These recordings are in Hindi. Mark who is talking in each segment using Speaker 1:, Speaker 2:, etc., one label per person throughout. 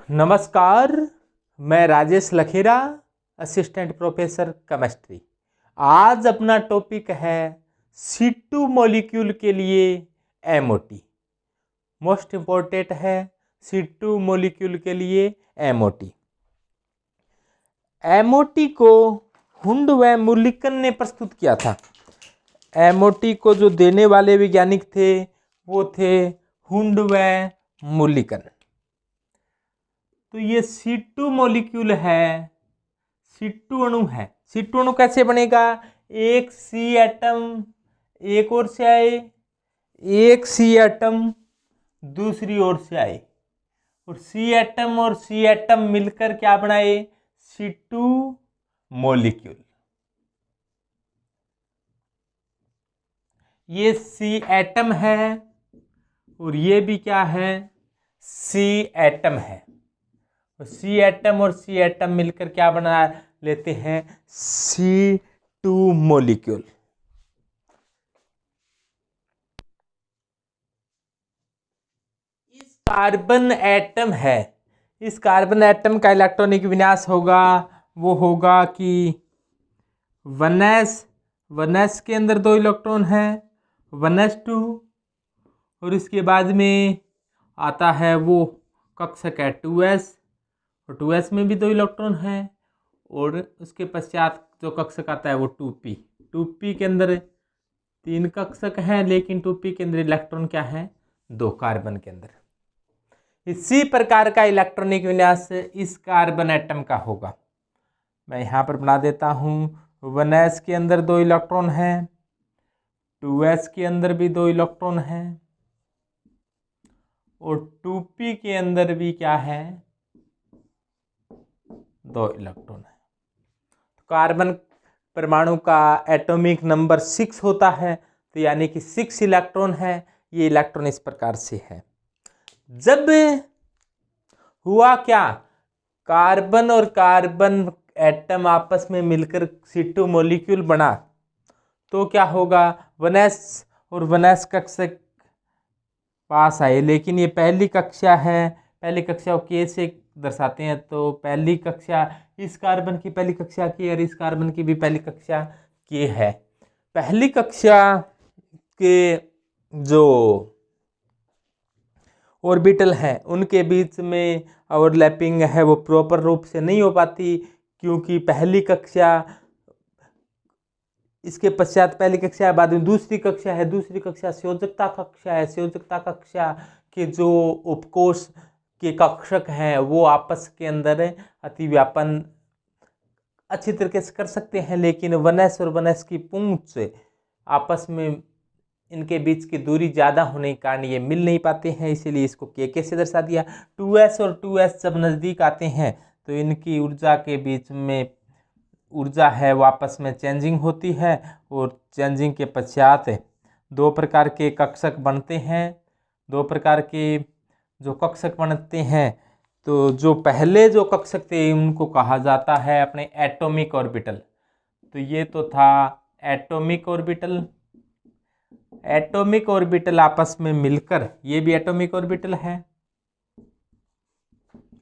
Speaker 1: नमस्कार, मैं Rajesh Lakhera, assistant professor chemistry. आज अपना टॉपिक है C2 मॉलिक्यूल के लिए MOT। मोस्ट इम्पोर्टेंट है C2 मॉलिक्यूल के लिए MOT। MOT को हुंड व मुर्लिकन ने प्रस्तुत किया था। MOT को जो देने वाले वैज्ञानिक थे वो थे हुंड व मुर्लिकन। तो ये C2 मॉलिक्यूल है, C2 अणु है। C2 अणु कैसे बनेगा? एक C एटम एक ओर से आए, एक C एटम दूसरी ओर से आए, और C एटम और C एटम मिलकर क्या बनाए? C2 molecule. ये C एटम है और ये भी क्या है? C एटम है। C एटम और C एटम मिलकर क्या बना लेते हैं? C2 molecule. इस कार्बन एटम है, इस कार्बन एटम का इलेक्ट्रॉनिक विन्यास होगा, वो होगा कि 1s के अंदर 2 इलेक्ट्रॉन है, 1s2, और इसके बाद में आता है वो कक्षक है 2s, और 2s में भी 2 इलेक्ट्रॉन है, और उसके पश्चात जो कक्षक आता है वो 2p के अंदर 3 कक्षक हैं, लेकिन 2p के अंदर इलेक्ट्रॉन क्या है? 2 कार्बन के अंदर। इसी प्रकार का इलेक्ट्रॉनिक विन्यास इस कार्बन एटम का होगा। मैं यहाँ पर बना देता हूँ। 1s के अंदर 2 इलेक्ट्रॉन हैं, 2s के अंदर भी 2 इलेक्ट्रॉन हैं, और 2p के अंदर भी क्या है? 2 इलेक्ट्रॉन है। तो कार्बन परमाणु का एटॉमिक नंबर 6 होता है, तो यानी कि 6 इलेक्ट्रॉन है। ये इलेक्ट्रॉन इस प्रकार से है। जब हुआ क्या? कार्बन और कार्बन एटम आपस में मिलकर C2 मॉलिक्यूल बना, तो क्या होगा? 1s और 1s कक्षक पास आए, लेकिन ये पहली कक्षा है। पहली कक्षा को K से दर्शाते हैं, तो पहली कक्षा इस कार्बन की पहली कक्षा K और इस कार्बन की भी पहली कक्षा K है। पहली कक्षा के जो ऑर्बिटल हैं उनके बीच में ओवरलैपिंग है वो प्रॉपर रूप से नहीं हो पाती, क्योंकि पहली कक्षा, इसके पश्चात पहली कक्षा, बाद में दूसरी कक्षा है, दूसरी कक्षा संयोजकता कक्षा है। संयोजकता कक्षा के जो उपकोष के कक्षक हैं वो आपस के अंदर अतिव्यापन अच्छी तरीके से कर सकते हैं, लेकिन 1s और 1s की पूंछ से आपस में इनके बीच की दूरी ज़्यादा होने के कारण ये मिल नहीं पाते हैं, इसीलिए इसको K से दर्शा दिया। 2s और 2s जब नज़दीक आते हैं तो इनकी ऊर्जा के बीच में ऊर्जा है वो आपस में चेंजिंग होती है, और चेंजिंग के पश्चात 2 प्रकार के कक्षक बनते हैं। 2 प्रकार के जो कक्षक बनते हैं, तो जो पहले जो कक्षक थे उनको कहा जाता है अपने एटॉमिक ऑर्बिटल। तो ये तो था एटॉमिक ऑर्बिटल। एटॉमिक ऑर्बिटल आपस में मिलकर, ये भी एटॉमिक ऑर्बिटल है।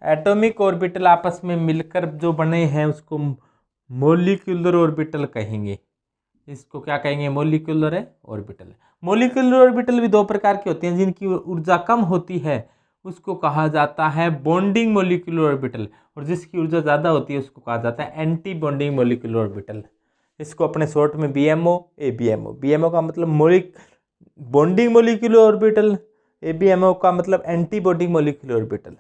Speaker 1: एटॉमिक ऑर्बिटल आपस में मिलकर जो बने हैं उसको मॉलिक्यूलर ऑर्बिटल कहेंगे। इसको क्या कहेंगे? Molecular orbital. मॉलिक्यूलर ऑर्बिटल भी 2 प्रकार के होते हैं। जिनकी ऊर्जा कम होती है उसको कहा जाता है बॉन्डिंग मॉलिक्यूलर ऑर्बिटल, और जिसकी ऊर्जा ज़्यादा होती है उसको कहा जाता है एंटी बॉन्डिंग मॉलिक्यूलर ऑर्बिटल। इसको अपने शॉर्ट में BMO, ABMO। BMO का मतलब बॉन्डिंग मॉलिक्यूलर ऑर्बिटल, ABMO का मतलब एंटी बॉन्डिंग मॉलिक्यूलर ऑर्बिटल।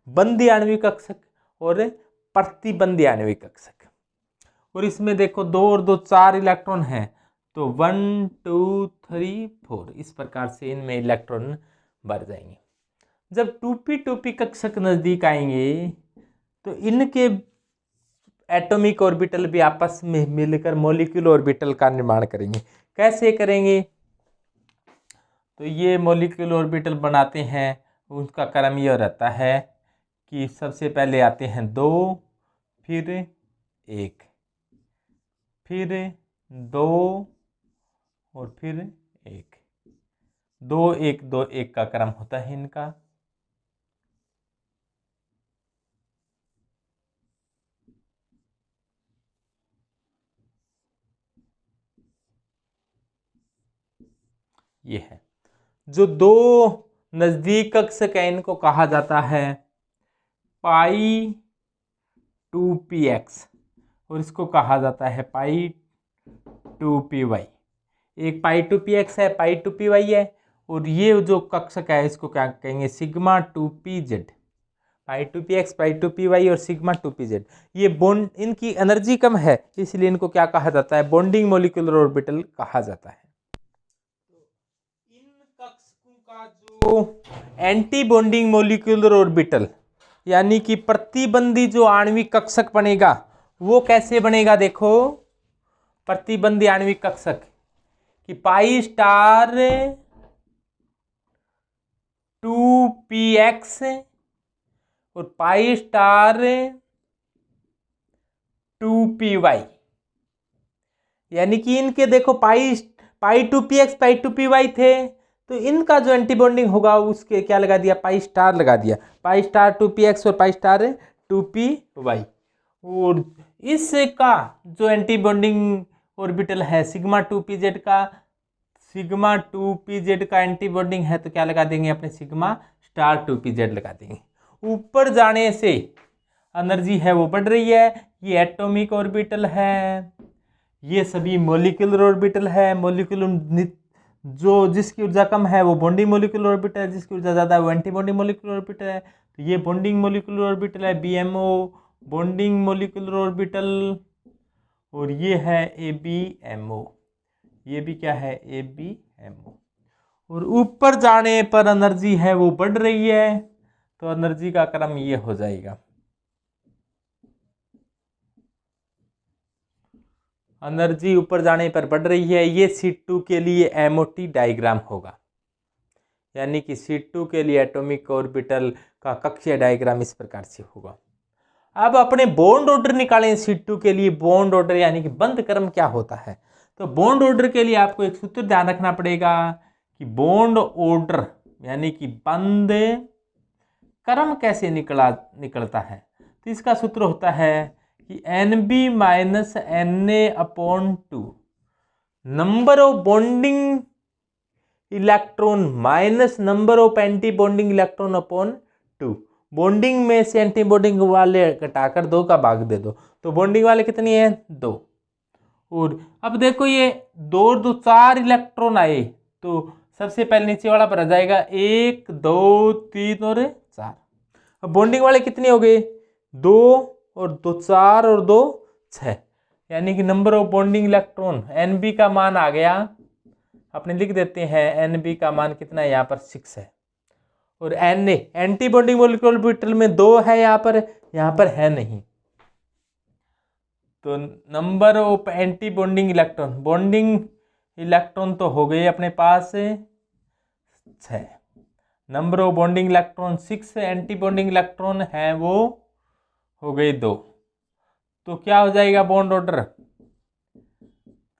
Speaker 1: बंदी आणविक कक्षक और प्रतिबंधी आणविक कक्षक। और इसमें देखो 2 और 2 4 इलेक्ट्रॉन हैं, तो 1 2 3 4 इस प्रकार से इनमें इलेक्ट्रॉन भर जाएंगे। जब 2p कक्षक नज़दीक आएंगे तो इनके एटॉमिक ऑर्बिटल भी आपस में मिलकर मॉलिक्यूलर ऑर्बिटल का निर्माण करेंगे। कैसे करेंगे? तो ये मॉलिक्यूलर ऑर्बिटल बनाते हैं, उसका क्रम यह रहता है कि सबसे पहले आते हैं 2, फिर 1, फिर 2, और फिर 1। 2 1 2 1 का क्रम होता है इनका। ये है। जो दो नजदीक कक्षक है इनको कहा जाता है पाई 2px और इसको कहा जाता है पाई 2py। एक पाई 2px है, पाई 2py है, और ये जो कक्षक है इसको क्या कहेंगे, सिग्मा 2pz। पाई 2px, पाई 2py और सिग्मा 2pz। ये बॉन्ड, इनकी एनर्जी कम है इसलिए इनको क्या कहा जाता है, बॉन्डिंग मॉलिक्यूलर ऑर्बिटल कहा जाता है। इन कक्षकों का जो एंटी बॉन्डिंग मॉलिक्यूलर ऑर्बिटल यानी कि प्रतिबंधी जो आणविक कक्षक बनेगा वो कैसे बनेगा, देखो प्रतिबंधी आणविक कक्षक कि पाई स्टार 2px और पाई स्टार 2py, यानी कि इनके देखो पाई 2px पाई 2py थे, तो इनका जो एंटी बॉन्डिंग होगा उसके क्या लगा दिया, पाई स्टार लगा दिया, पाई स्टार 2px और पाई स्टार 2py। और इसका जो एंटी बॉन्डिंग ऑर्बिटल है सिग्मा 2pz का, सिग्मा 2pz का एंटी बॉन्डिंग है तो क्या लगा देंगे, अपने सिग्मा स्टार 2pz लगा देंगे। ऊपर जाने से एनर्जी है वो बढ़ रही है, ये एटॉमिक ऑर्बिटल है, ये सभी मॉलिक्यूलर ऑर्बिटल है। मॉलिक्यूलर जो जिसकी ऊर्जा कम है वो बॉन्डिंग मॉलिक्यूलर ऑर्बिटल है, जिसकी ऊर्जा ज़्यादा है वो एंटी बॉन्डिंग मॉलिक्यूलर ऑर्बिटल है। तो ये बॉन्डिंग मॉलिक्यूलर ऑर्बिटल है BMO बॉन्डिंग मॉलिक्यूलर ऑर्बिटल, और ये है ABMO, ये भी क्या है ABMO। और ऊपर जाने पर एनर्जी है वो बढ़ रही है, तो एनर्जी का क्रम ये हो जाएगा, एनर्जी ऊपर जाने पर बढ़ रही है। ये C2 के लिए MOT डायग्राम होगा, यानी कि C2 के लिए एटॉमिक ऑर्बिटल का कक्षीय डायग्राम इस प्रकार से होगा। अब अपने बॉन्ड ऑर्डर निकालें C2 के लिए। बॉन्ड ऑर्डर यानी कि बंध क्रम क्या होता है, तो बॉन्ड ऑर्डर के लिए आपको एक सूत्र ध्यान रखना पड़ेगा कि बॉन्ड ऑर्डर यानी कि बंध क्रम कैसे निकलता है। तो इसका सूत्र होता है कि NB minus Na/2 number of bonding electron minus number of anti bonding electron upon 2। Bonding में से एंटी बॉन्डिंग वाले घटाकर 2 का भाग दे दो, तो बॉन्डिंग वाले कितनी है 2। और अब देखो ये 2 और 2 4 इलेक्ट्रॉन आए, तो सबसे पहले नीचे वाला भरा जाएगा 1 2 3 और 4। अब बॉन्डिंग वाले कितने हो गए 2 और 2 4 और 2 6, यानी कि number of bonding electron NB का मान आ गया, अपने लिख देते हैं NB का मान कितना है यहाँ पर 6 है। और Na anti bonding molecular orbital में 2 है, यहाँ पर है नहीं, तो number of anti bonding electron, bonding electron तो हो गए अपने पास 6, number of bonding electron 6, anti bonding electron है वो हो गए 2। तो क्या हो जाएगा बॉन्ड ऑर्डर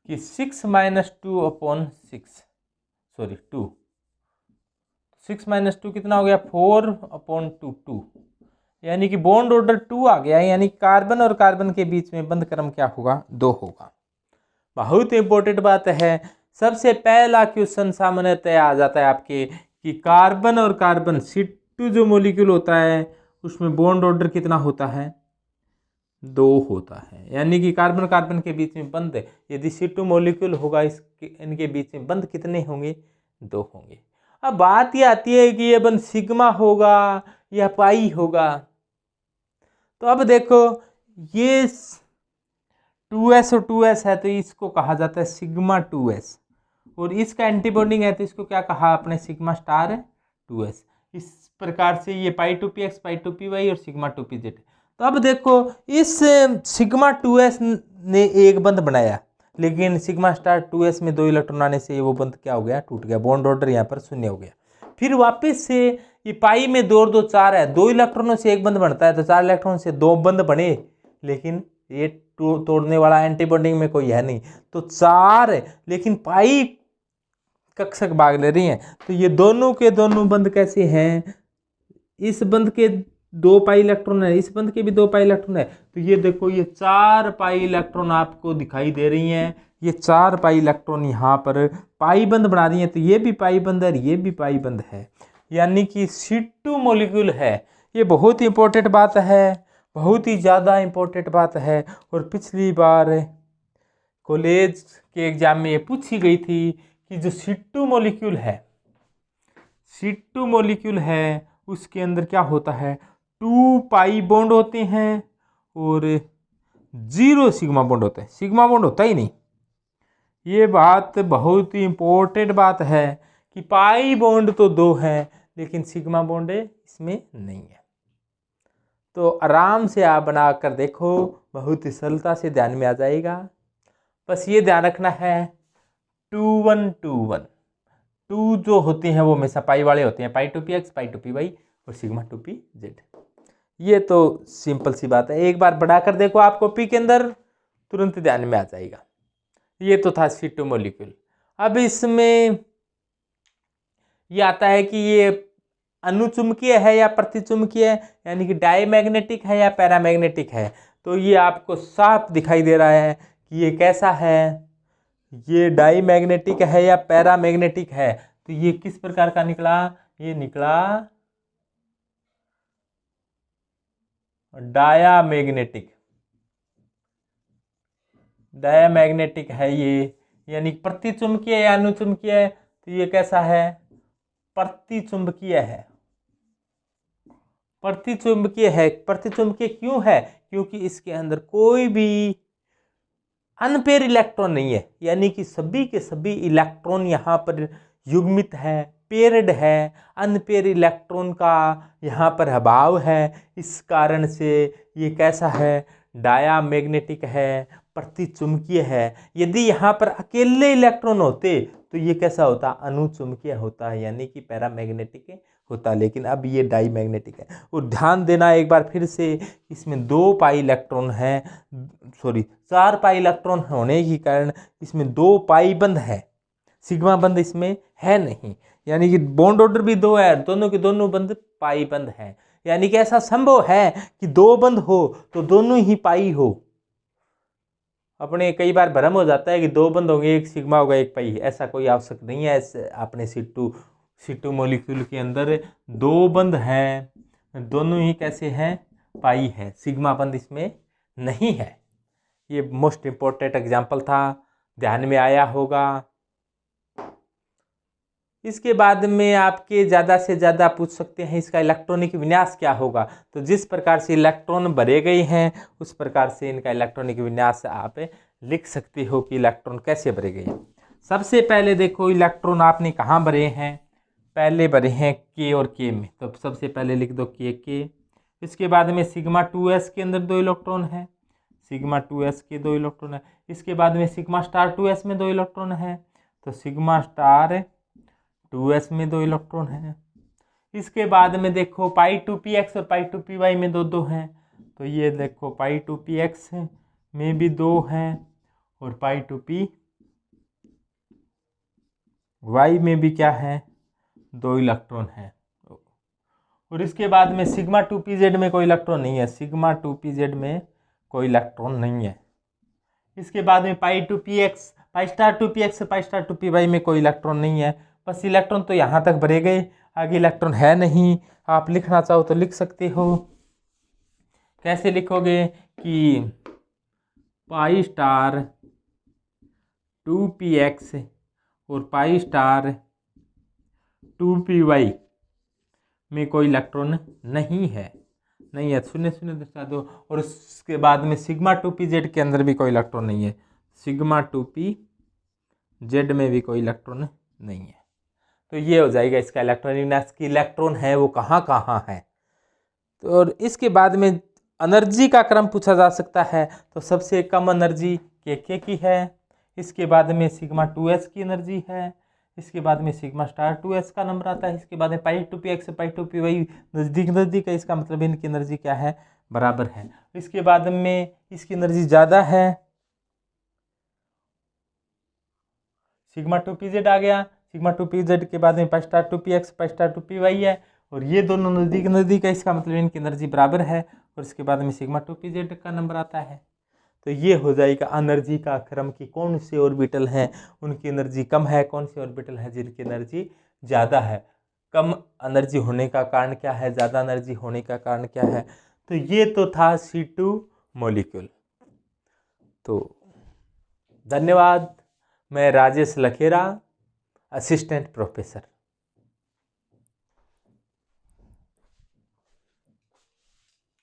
Speaker 1: कि 6 माइनस 2 अपॉन 6, सॉरी 2, 6 माइनस 2 कितना हो गया 4 अपॉन 2 2, यानी कि बॉन्ड ऑर्डर 2 आ गया, यानी कार्बन और कार्बन के बीच में बंध क्रम क्या होगा 2 होगा। बहुत इंपॉर्टेंट बात है, सबसे पहला क्वेश्चन सामान्यतः आ जाता है आपके कि कार्बन और कार्बन C2 जो मॉलिक्यूल होता है उसमें बॉन्ड ऑर्डर कितना होता है 2 होता है, यानी कि कार्बन कार्बन के बीच में बंध यदि C2 मॉलिक्यूल होगा इनके बीच में बंध कितने होंगे 2 होंगे। अब बात ये आती है कि ये बंध सिग्मा होगा या पाई होगा, तो अब देखो ये 2s और 2s है तो इसको कहा जाता है सिग्मा 2s, और इसका एंटी बॉन्डिंग है तो इसको क्या कहा अपने सिग्मा स्टार 2s। इस प्रकार से ये पाई 2px पाई 2py और सिग्मा 2pz। तो अब देखो इस सिग्मा 2s ने एक बंध बनाया, लेकिन सिग्मा स्टार 2s में 2 इलेक्ट्रॉन आने से वो बंध क्या हो गया टूट गया, बॉन्ड ऑर्डर यहाँ पर 0 हो गया। फिर वापस से ये पाई में 2 और 2 4 है, 2 इलेक्ट्रॉनों से एक बंध बनता है, तो 4 इलेक्ट्रॉन से 2 बंध बने, लेकिन ये तोड़ने वाला एंटी बॉन्डिंग में कोई है नहीं, तो 4 लेकिन पाई कक्षक भाग ले रही हैं। तो ये दोनों के दोनों बंध कैसे हैं, इस बंध के 2 पाई इलेक्ट्रॉन है, इस बंध के भी 2 पाई इलेक्ट्रॉन है, तो ये देखो ये 4 पाई इलेक्ट्रॉन आपको दिखाई दे रही हैं, ये 4 पाई इलेक्ट्रॉन यहाँ पर पाई बंद बना दिए, तो ये भी पाई बंद है, ये भी पाई बंद है, यानी कि C2 मॉलिक्यूल है। ये बहुत ही इंपॉर्टेंट बात है, बहुत ही ज़्यादा इंपॉर्टेंट बात है। और पिछली बार कॉलेज के एग्जाम में ये पूछी गई थी कि जो C2 मॉलिक्यूल है, C2 मॉलिक्यूल है उसके अंदर क्या होता है, 2 पाई बॉन्ड होते हैं और 0 सिग्मा बॉन्ड होता है। सिग्मा बॉन्ड होता ही नहीं। ये बात बहुत ही इंपॉर्टेंट बात है कि पाई बॉन्ड तो 2 हैं लेकिन सिग्मा बॉन्ड इसमें नहीं है। तो आराम से आप बना कर देखो, बहुत ही सरलता से ध्यान में आ जाएगा। बस ये ध्यान रखना है 2 1 2 1, 2 जो होते हैं वो हमेशा पाई वाले होते हैं, pi two P X, pi two P Y और सिग्मा टू पी जेड। ये तो सिंपल सी बात है, एक बार बढ़ाकर देखो आप कॉपी के अंदर, तुरंत ध्यान में आ जाएगा। ये तो था C2 मॉलिक्यूल। अब इसमें ये आता है कि ये अनुचुंबकीय है या प्रतिचुंबकीय है, यानी कि डायमैग्नेटिक है या पैरामैग्नेटिक है। तो ये आपको साफ दिखाई दे रहा है कि ये कैसा है, ये डायमैग्नेटिक है या पैरामैग्नेटिक है। तो ये किस प्रकार का निकला, ये निकला डायामैग्नेटिक। डायामैग्नेटिक है ये, यानी प्रतिचुंबकीय या अनुचुंबकीय है। तो ये कैसा है, प्रतिचुंबकीय है। प्रतिचुंबकीय है। प्रतिचुंबकीय क्यों है, क्योंकि इसके अंदर कोई भी अनपेयर इलेक्ट्रॉन नहीं है, यानी कि सभी के सभी इलेक्ट्रॉन यहाँ पर युग्मित है, पेयर्ड है। अनपेयर इलेक्ट्रॉन का यहाँ पर अभाव है, इस कारण से ये कैसा है, डायामैग्नेटिक है, प्रतिचुंबकीय है। यदि यहाँ पर अकेले इलेक्ट्रॉन होते तो ये कैसा होता, अनुचुंबकीय होता है, यानी कि पैरामैग्नेटिक होता। लेकिन अब ये डाईमैग्नेटिक है। और ध्यान देना एक बार फिर से, इसमें 2 पाई इलेक्ट्रॉन है, 4 पाई इलेक्ट्रॉन होने के कारण इसमें 2 पाई बंद है, सिग्मा बंद इसमें है नहीं। यानी कि बॉन्ड ऑर्डर भी 2 है, दोनों के दोनों बंद पाई बंद है। यानी कि ऐसा संभव है कि 2 बंद हो तो दोनों ही पाई हो। अपने कई बार भ्रम हो जाता है कि 2 बंद होंगे, एक सिग्मा होगा एक पाई, ऐसा कोई आवश्यक नहीं है। अपने C2 मॉलिक्यूल के अंदर 2 बंद हैं, दोनों ही कैसे हैं, पाई है, सिग्मा बंद इसमें नहीं है। ये मोस्ट इम्पोर्टेंट एग्जाम्पल था, ध्यान में आया होगा। इसके बाद में आपके ज़्यादा से ज़्यादा पूछ सकते हैं इसका इलेक्ट्रॉनिक विन्यास क्या होगा। तो जिस प्रकार से इलेक्ट्रॉन भरे गए हैं उस प्रकार से इनका इलेक्ट्रॉनिक विन्यास आप लिख सकते हो कि इलेक्ट्रॉन कैसे भरे गए हैं। सबसे पहले देखो इलेक्ट्रॉन आपने कहाँ भरे हैं, पहले भरे हैं K और K में, तो सबसे पहले लिख दो K। इसके बाद में सिग्मा 2s के अंदर 2 इलेक्ट्रॉन है, सिग्मा 2s के 2 इलेक्ट्रॉन है। इसके बाद में सिग्मा स्टार 2s में 2 इलेक्ट्रॉन है, तो सिग्मा स्टार 2s में 2 इलेक्ट्रॉन है। इसके बाद में देखो पाई टू पी एक्स और पाई टू पी वाई में 2 हैं, तो ये देखो पाई टू पी एक्स में भी 2 हैं और पाई टू पी वाई में भी क्या है, 2 इलेक्ट्रॉन है। और इसके बाद में सिग्मा 2pz में कोई इलेक्ट्रॉन नहीं है, सिग्मा 2pz में कोई इलेक्ट्रॉन नहीं है। इसके बाद में pi two P X, pi star two P X, pi star two P Y में कोई इलेक्ट्रॉन नहीं है। बस इलेक्ट्रॉन तो यहाँ तक भरे गए, आगे इलेक्ट्रॉन है नहीं। आप लिखना चाहो तो लिख सकते हो। कैसे लिखोगे कि पाई स्टार 2px और पाई स्टार 2py में कोई इलेक्ट्रॉन नहीं है, नहीं है, 0 दर्शा दो। और उसके बाद में सिग्मा 2pz के अंदर भी कोई इलेक्ट्रॉन नहीं है, सिग्मा 2pz में भी कोई इलेक्ट्रॉन नहीं है। तो ये हो जाएगा इसका इलेक्ट्रॉनिक विन्यास की इलेक्ट्रॉन है वो कहाँ कहाँ है। तो और इसके बाद में एनर्जी का क्रम पूछा जा सकता है, तो सबसे कम एनर्जी के की है। इसके बाद में सिग्मा 2s की एनर्जी है। इसके बाद में सिग्मा स्टार 2s का नंबर आता है। इसके बाद में pi two P X pi two P Y नज़दीक है, इसका मतलब इनकी एनर्जी क्या है, बराबर है। इसके बाद में इसकी एनर्जी ज़्यादा है, सिग्मा 2pz आ गया। सिग्मा 2pz के बाद में pi star 2px pi star 2py है, और ये दोनों नज़दीक है, इसका मतलब इनकी एनर्जी बराबर है। और इसके बाद में सिग्मा 2pz का नंबर आता है। तो ये हो जाएगा एनर्जी का क्रम कि कौन से ऑर्बिटल हैं उनकी एनर्जी कम है, कौन से ऑर्बिटल हैं जिनकी एनर्जी ज़्यादा है। कम एनर्जी होने का कारण क्या है, ज़्यादा एनर्जी होने का कारण क्या है। तो ये तो था C2 मॉलिक्यूल। तो धन्यवाद। मैं राजेश लखेरा, असिस्टेंट प्रोफेसर।